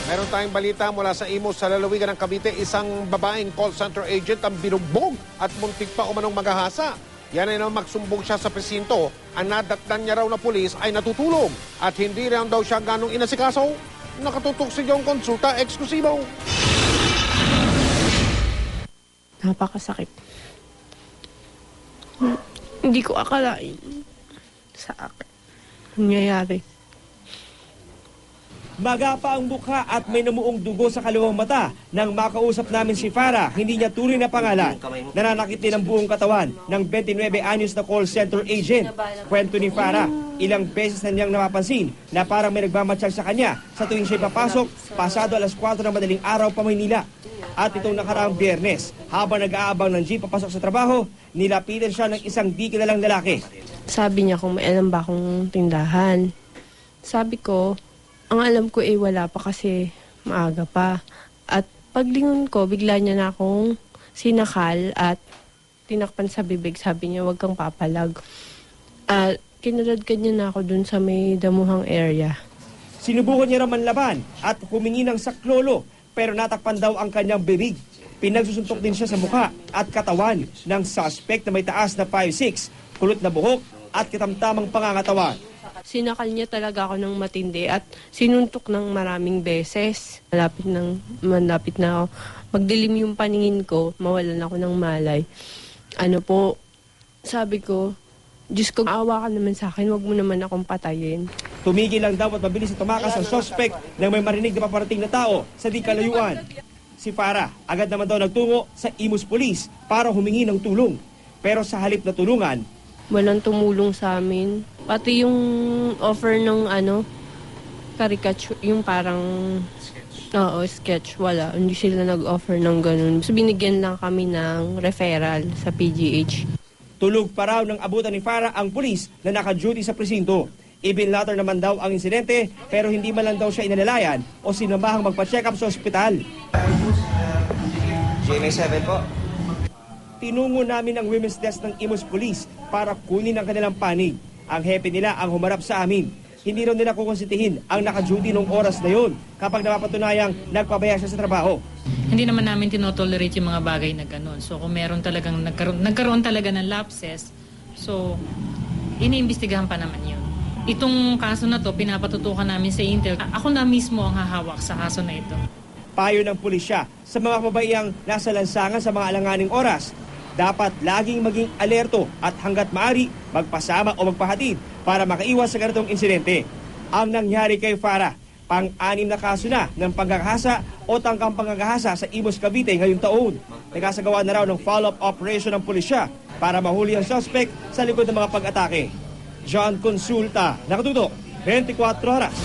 Meron tayong balita mula sa Imus sa lalawigan ng Cavite, isang babaeng call center agent ang binugbog at muntik pa umanong maghahasa. Yan ay nang magsumbong siya sa presinto. Ang nadatnan niya raw na pulis ay natutulog at hindi raw daw siya ganong inasikaso. Nakatutok si John Consulta, eksklusibo. Napakasakit. Hindi ko akalain sa akin nangyayari. Magapa ang mukha at may namuong dugo sa kaliwang mata. Nang makausap namin si Farah, hindi niya tunay na pangalan. Nananakit din ang buong katawan ng 29 anyos na call center agent. Kwento ni Farah, ilang beses na niyang napapansin na parang may nagmamatsyag sa kanya sa tuwing siya papasok, pasado alas 4 ng madaling araw pa Maynila. At itong nakaraang Biyernes, habang nag-aabang ng jeep papasok sa trabaho, nilapitan siya ng isang di kilalang lalaki. Sabi niya kung may alam ba akong tindahan. Sabi ko, ang alam ko wala pa kasi maaga pa. At paglingon ko, bigla niya na akong sinakal at tinakpan sa bibig. Sabi niya, huwag kang papalag. At kinalagad niya na ako dun sa may damuhang area. Sinubukan niya raman laban at humingi ng saklolo, pero natakpan daw ang kanyang bibig. Pinagsusuntok din siya sa mukha at katawan ng suspect na may taas na 5'6", kulot na buhok at kitamtamang pangangatawan. Sinakal niya talaga ako ng matindi at sinuntok ng maraming beses. Malapit na ako. Magdilim yung paningin ko, mawalan ako ng malay. Sabi ko, Diyos ko, awa ka naman sa akin, wag mo naman akong patayin. Tumigil lang daw at mabilis na tumakas ang suspect nang may marinig na paparating na tao sa di kalayuan. Si Farah agad naman daw nagtungo sa Imus Police para humingi ng tulong. Pero sa halip na tulungan, walang tumulong sa amin. Pati yung offer ng caricature, yung parang sketch, wala. Hindi sila nag-offer ng ganun. So binigyan lang kami ng referral sa PGH. Tulog pa raw ng abutan ni Farah ang pulis na naka-duty sa presinto. Ibinlater naman daw ang insidente pero hindi man lang daw siya inalalayan o sinamahang magpa-check up sa ospital. GMA 7 po. Tinungo namin ang women's desk ng Imus Police para kunin ang kanilang panig. Ang hepe nila ang humarap sa amin. Hindi raw nila kukonsentihin ang naka-duty noong oras na yun kapag napapatunayang nagpabaya siya sa trabaho. Hindi naman namin tinotolerate yung mga bagay na gano'n. So kung meron talagang nagkaroon talaga ng lapses, so iniimbestigahan pa naman yun. Itong kaso na to, pinapatutukan namin sa Intel. Ako na mismo ang hahawak sa kaso na ito. Payo ng pulisya sa mga kababaihang nasa lansangan sa mga alanganing oras, dapat laging maging alerto at hanggat maaari magpasama o magpahatid para makaiwas sa ganitong insidente. Ang nangyari kay Farah, pang-6 na kaso na ng panggagahasa o tangkang panggagahasa sa Imus, Cavite ngayong taon. Nagkasagawa na raw ng follow-up operation ng pulisya para mahuli ang suspect sa likod ng mga pag-atake. John Consulta, nakatutok, 24 oras.